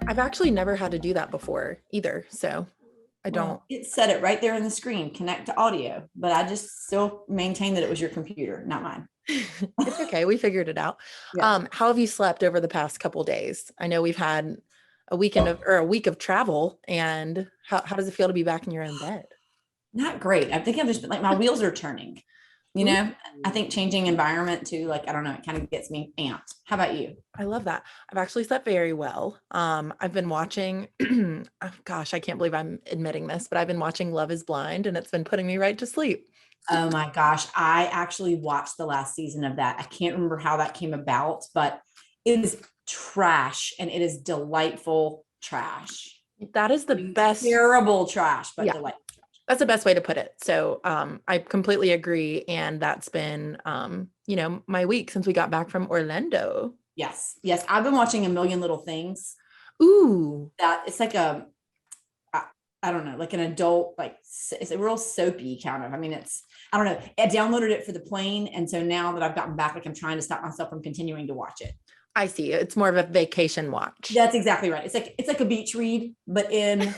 I've actually never had to do that before either. So I don't. Well, it said it right there in the screen, connect to audio, but I just still maintain that it was your computer, not mine. It's okay. We figured it out. Yeah. How have you slept over the past couple days? I know we've had a week of travel, and how does it feel to be back in your own bed? Not great. I think I've just been like, my wheels are turning, you Ooh, know, I think changing environment too, like, I don't know, it kind of gets me amped. How about you? I love that. I've actually slept very well. I've been watching, oh, gosh, I can't believe I'm admitting this, but I've been watching Love is Blind, and it's been putting me right to sleep. Oh my gosh. I actually watched the last season of that. I can't remember how that came about, but it is trash and it is delightful trash. That is the best. Terrible trash, but Yeah, delightful. that's the best way to put it. So I completely agree. And that's been, my week since we got back from Orlando. Yes. Yes. I've been watching A Million Little Things. Ooh, That it's like I don't know, like an adult, like it's a real soapy kind of. I mean, I don't know. I downloaded it for the plane. And so now that I've gotten back, like I'm trying to stop myself from continuing to watch it. I see. It's more of a vacation watch. That's exactly right. It's like a beach read, but in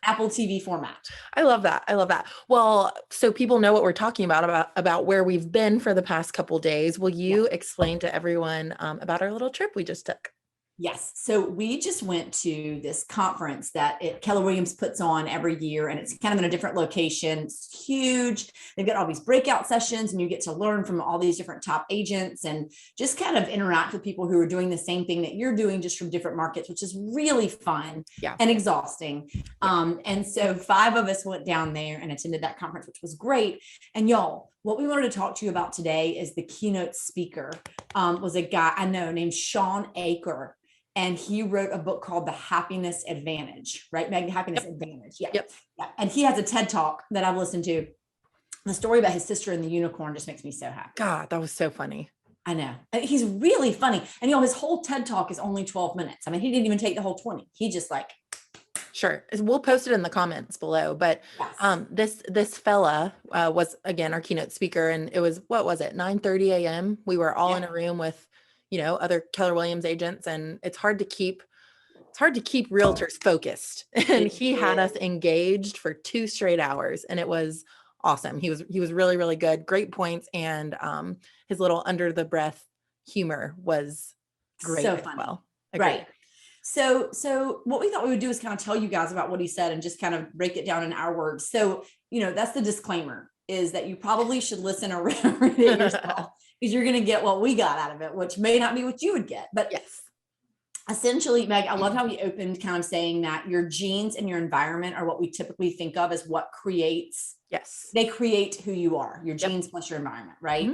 Apple TV format. I love that. I love that. Well, so people know what we're talking about where we've been for the past couple days. Will Yeah. you explain to everyone about our little trip we just took? Yes. So we just went to this conference that Keller Williams puts on every year, and it's kind of in a different location. It's huge. They've got all these breakout sessions, and you get to learn from all these different top agents and just kind of interact with people who are doing the same thing that you're doing, just from different markets, which is really fun and exhausting. And so 5 of us went down there and attended that conference, which was great. And y'all, what we wanted to talk to you about today is the keynote speaker was a guy I know named Shawn Achor. And he wrote a book called The Happiness Advantage, right? Meg, The Happiness Advantage. Yeah. Yep. Yeah. And he has a TED Talk that I've listened to. The story about his sister and the unicorn just makes me so happy. God, that was so funny. I know. He's really funny. And his whole TED Talk is only 12 minutes. I mean, he didn't even take the whole 20. He just like. Sure. We'll post it in the comments below. But this fella was, again, our keynote speaker, and it was, what was it, 9:30 a.m. We were all in a room with, other Keller Williams agents, and it's hard to keep realtors focused. And he had us engaged for 2 straight hours, and it was awesome. He was really, really good. Great points. And his little under the breath humor was great So as funny. well. Agreed. Right. So what we thought we would do is kind of tell you guys about what he said and just kind of break it down in our words. So, that's the disclaimer, is that you probably should listen or read it yourself, because you're going to get what we got out of it, which may not be what you would get. But yes, essentially, Meg, I love how he opened kind of saying that your genes and your environment are what we typically think of as what creates. Yes. They create who you are, your genes plus your environment, right?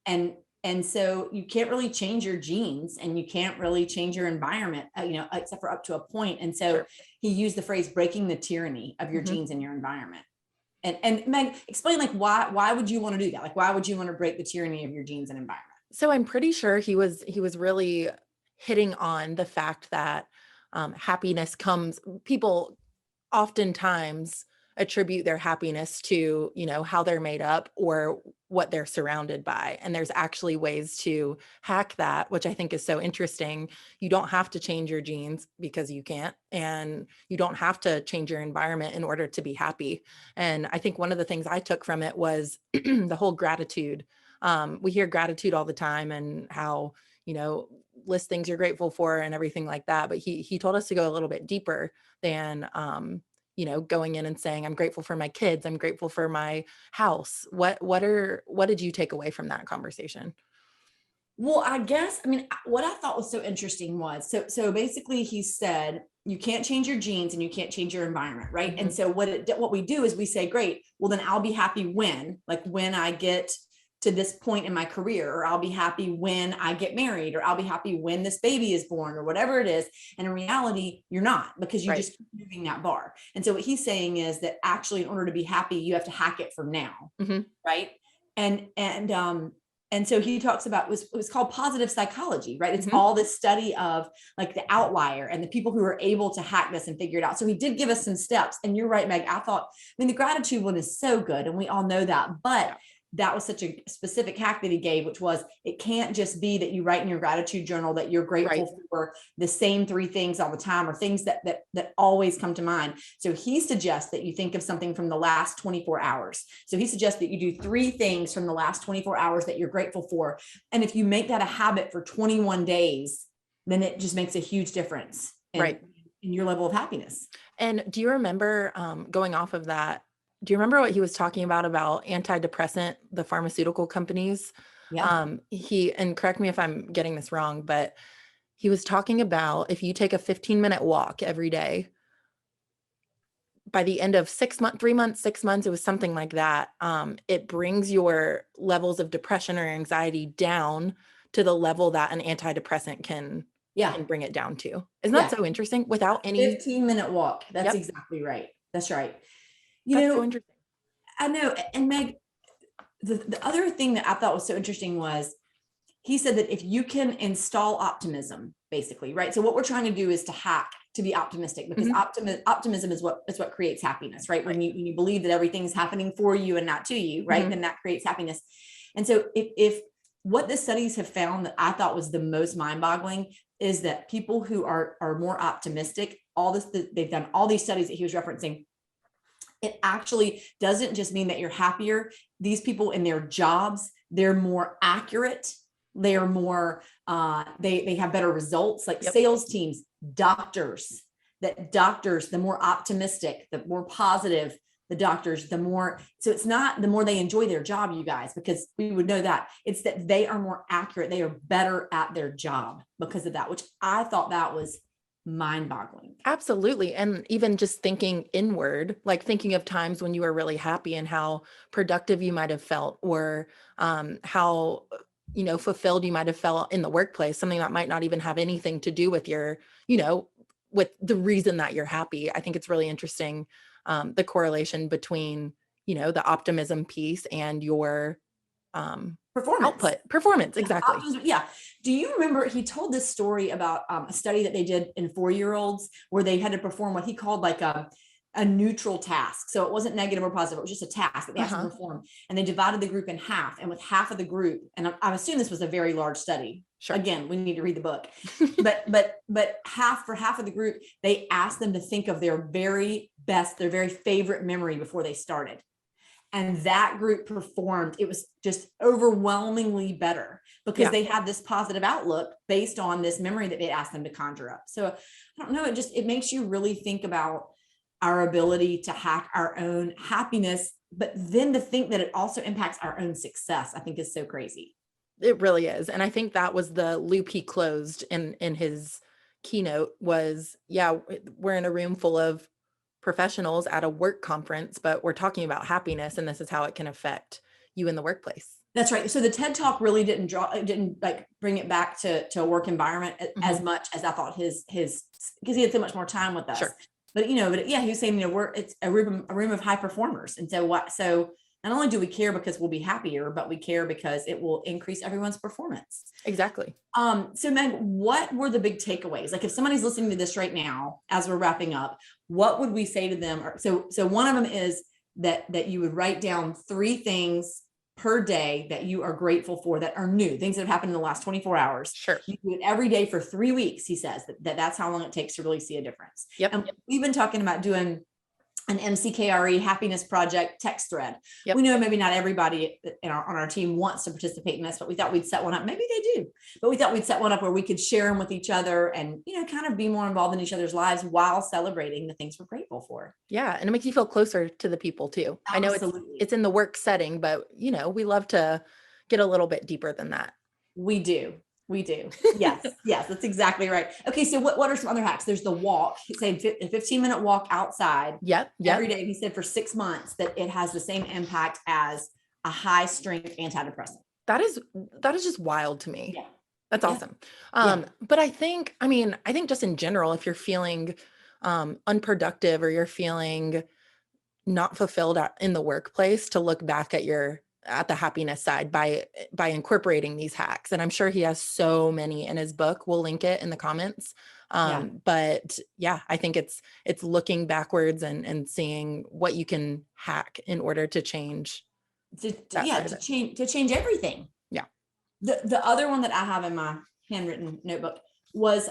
Mm-hmm. And so you can't really change your genes, and you can't really change your environment, except for up to a point. And so he used the phrase breaking the tyranny of your genes and your environment. And Meg, explain, like, why would you want to do that? Like, why would you want to break the tyranny of your genes and environment? So I'm pretty sure he was really hitting on the fact that happiness comes, people oftentimes attribute their happiness to, how they're made up or what they're surrounded by. And there's actually ways to hack that, which I think is so interesting. You don't have to change your genes, because you can't, and you don't have to change your environment in order to be happy. And I think one of the things I took from it was the whole gratitude. We hear gratitude all the time, and how, list things you're grateful for and everything like that. But he told us to go a little bit deeper than, going in and saying, I'm grateful for my kids, I'm grateful for my house. What did you take away from that conversation? Well, I guess, what I thought was so interesting was, so basically he said, you can't change your genes and you can't change your environment, right? Mm-hmm. And so what we do is we say, great, well then I'll be happy when I get to this point in my career, or I'll be happy when I get married, or I'll be happy when this baby is born, or whatever it is. And in reality, you're not, because you just keep moving that bar. And so what he's saying is that actually, in order to be happy, you have to hack it from now. Right. And so he talks about, it was called positive psychology, right? It's all this study of like the outlier and the people who are able to hack this and figure it out. So he did give us some steps, and you're right, Meg. I thought, the gratitude one is so good, and we all know that, but that was such a specific hack that he gave, which was, it can't just be that you write in your gratitude journal that you're grateful Right. for the same 3 things all the time, or things that always come to mind. So he suggests that you think of something from the last 24 hours. So he suggests that you do 3 things from the last 24 hours that you're grateful for. And if you make that a habit for 21 days, then it just makes a huge difference in your level of happiness. And do you remember, going off of that, do you remember what he was talking about antidepressant, the pharmaceutical companies? Yeah. And correct me if I'm getting this wrong, but he was talking about if you take a 15-minute walk every day, by the end of 6 months, 3 months, 6 months, it was something like that. It brings your levels of depression or anxiety down to the level that an antidepressant can bring it down to. Isn't that so interesting? Without any 15-minute walk. That's Yep. exactly right. That's right. That's so interesting. I know. And Meg, the other thing that I thought was so interesting was, he said that if you can install optimism, basically, right? So what we're trying to do is to hack to be optimistic, because optimism is what creates happiness, right? When you believe that everything's happening for you and not to you, right? Then that creates happiness. And so if what the studies have found that I thought was the most mind-boggling is that people who are more optimistic, they've done all these studies that he was referencing. It actually doesn't just mean that you're happier. These people in their jobs, they're more accurate. They're more, they have better results, like sales teams, doctors, the more optimistic, the more positive the doctors, the more, so it's not the more they enjoy their job, you guys, because we would know that. It's that they are more accurate. They are better at their job because of that, which I thought that was mind-boggling. Absolutely. And even just thinking inward, like thinking of times when you were really happy and how productive you might have felt, or how fulfilled you might have felt in the workplace, something that might not even have anything to do with your, with the reason that you're happy. I think it's really interesting, the correlation between, the optimism piece and your performance. Exactly. Yeah. Do you remember he told this story about a study that they did in 4-year-olds where they had to perform what he called like a neutral task. So it wasn't negative or positive. It was just a task that they had to perform. And they divided the group in half. And with half of the group, and I assume this was a very large study. Sure. Again, we need to read the book. but half of the group, they asked them to think of their very best, their very favorite memory before they started. And that group performed, it was just overwhelmingly better because they had this positive outlook based on this memory that they asked them to conjure up. So I don't know, it makes you really think about our ability to hack our own happiness, but then to think that it also impacts our own success, I think is so crazy. It really is. And I think that was the loop he closed in his keynote was, we're in a room full of professionals at a work conference, but we're talking about happiness, and this is how it can affect you in the workplace. That's right. So the TED Talk really didn't like bring it back to a work environment as much as I thought his because he had so much more time with us. Sure. But he was saying, it's a room of high performers. And so not only do we care because we'll be happier, but we care because it will increase everyone's performance. Exactly. So Meg, what were the big takeaways? Like if somebody's listening to this right now, as we're wrapping up, what would we say to them? So one of them is that you would write down 3 things per day that you are grateful for that are new, things that have happened in the last 24 hours. Sure. You do it every day for 3 weeks. He says that's how long it takes to really see a difference. Yep. And we've been talking about doing an MCKRE happiness project text thread. Yep. We know maybe not everybody on our team wants to participate in this, but we thought we'd set one up. Maybe they do, but we thought we'd set one up where we could share them with each other and, kind of be more involved in each other's lives while celebrating the things we're grateful for. Yeah. And it makes you feel closer to the people too. Absolutely. I know it's in the work setting, but we love to get a little bit deeper than that. We do. Yes. Yes. That's exactly right. Okay. So what are some other hacks? There's the walk. Say a 15-minute walk outside. Yep. Every day. He said for 6 months that it has the same impact as a high strength antidepressant. That is just wild to me. Yeah. That's awesome. But I think just in general, if you're feeling unproductive or you're feeling not fulfilled in the workplace, to look back at the happiness side by incorporating these hacks. And I'm sure he has so many in his book. We'll link it in the comments. But I think it's looking backwards and seeing what you can hack in order to change that side of it. to change everything. Yeah. The other one that I have in my handwritten notebook was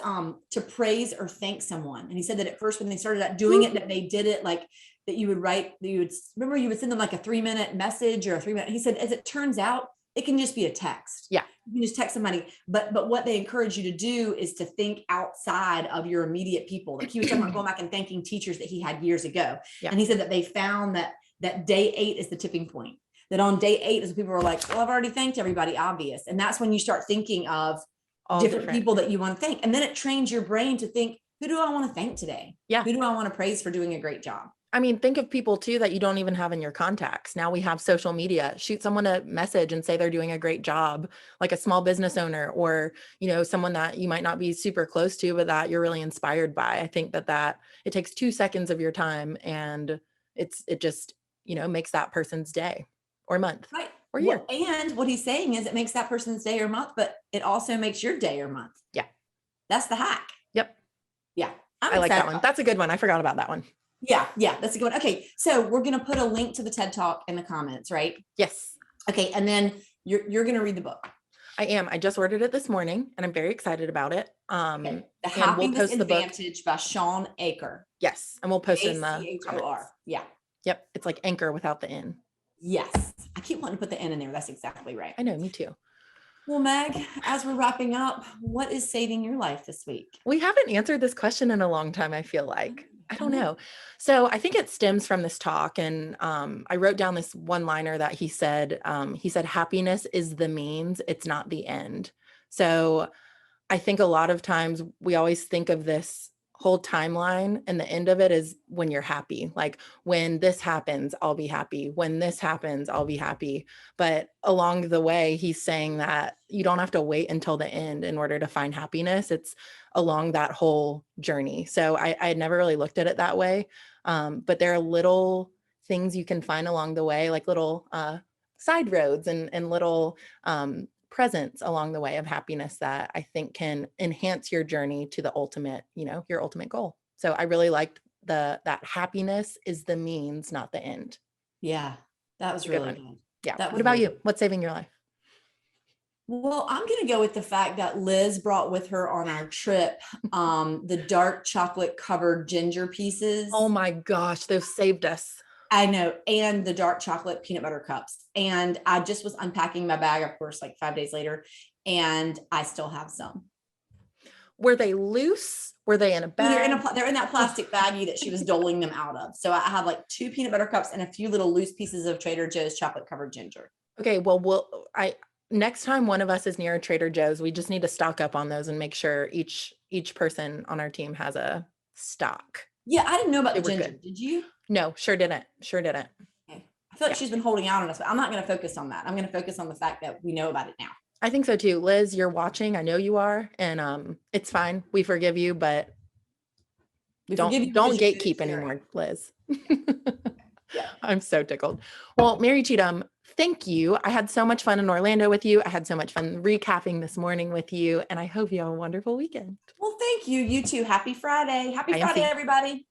to praise or thank someone. And he said that at first when they started out doing it, that they did it like that you would write, that you would send them like a 3-minute message or a 3-minute. He said, as it turns out, it can just be a text. Yeah. You can just text somebody. But what they encourage you to do is to think outside of your immediate people. Like he was talking about going back and thanking teachers that he had years ago. Yeah. And he said that they found that day 8 is the tipping point. That on day 8 is people were like, well, I've already thanked everybody, obvious. And that's when you start thinking of all different people that you want to thank. And then it trains your brain to think, who do I want to thank today? Yeah. Who do I want to praise for doing a great job? I mean, think of people too that you don't even have in your contacts. Now we have social media. Shoot someone a message and say they're doing a great job, like a small business owner or, someone that you might not be super close to, but that you're really inspired by. I think that it takes 2 seconds of your time and it just, makes that person's day or month. Right. Or year. And what he's saying is it makes that person's day or month, but it also makes your day or month. Yeah. That's the hack. Yep. Yeah. I like that one. That's a good one. I forgot about that one. Yeah. That's a good one. Okay. So we're going to put a link to the TED Talk in the comments, right? Yes. Okay. And then you're going to read the book. I am. I just ordered it this morning and I'm very excited about it. Okay. The Happiness Advantage by Shawn Achor. Yes. And we'll post in the Achor. Yeah. Yep. It's like anchor without the N. Yes. I keep wanting to put the N in there. That's exactly right. I know. Me too. Well, Meg, as we're wrapping up, what is saving your life this week? We haven't answered this question in a long time, I feel like. I don't know. So I think it stems from this talk. And I wrote down this one-liner that he said, happiness is the means, it's not the end. So I think a lot of times we always think of this whole timeline and the end of it is when you're happy. Like when this happens, I'll be happy. When this happens, I'll be happy. But along the way, he's saying that you don't have to wait until the end in order to find happiness. It's along that whole journey. So I had never really looked at it that way. But there are little things you can find along the way, like little side roads and little presence along the way of happiness that I think can enhance your journey to the ultimate, your ultimate goal. So I really liked that happiness is the means, not the end. Yeah, that was really good. Yeah. What about you? What's saving your life? Well, I'm going to go with the fact that Liz brought with her on our trip the dark chocolate covered ginger pieces. Oh my gosh, those saved us. I know. And the dark chocolate peanut butter cups. And I just was unpacking my bag, of course, like 5 days later, and I still have some. Were they loose? Were they in a bag? They're in that plastic baggie that she was doling them out of. So I have like 2 peanut butter cups and a few little loose pieces of Trader Joe's chocolate covered ginger. Okay. Well, next time one of us is near Trader Joe's, we just need to stock up on those and make sure each person on our team has a stock. Yeah. I didn't know about the ginger. Good. Did you? No, sure didn't. Okay. I feel like she's been holding out on us, but I'm not going to focus on that. I'm going to focus on the fact that we know about it now. I think so too. Liz, you're watching. I know you are. And it's fine. We forgive you, but don't gatekeep anymore, Liz. Yeah. I'm so tickled. Well, Mary Cheatham, thank you. I had so much fun in Orlando with you. I had so much fun recapping this morning with you. And I hope you have a wonderful weekend. Well, thank you. You too. Happy Friday. Happy Friday, everybody.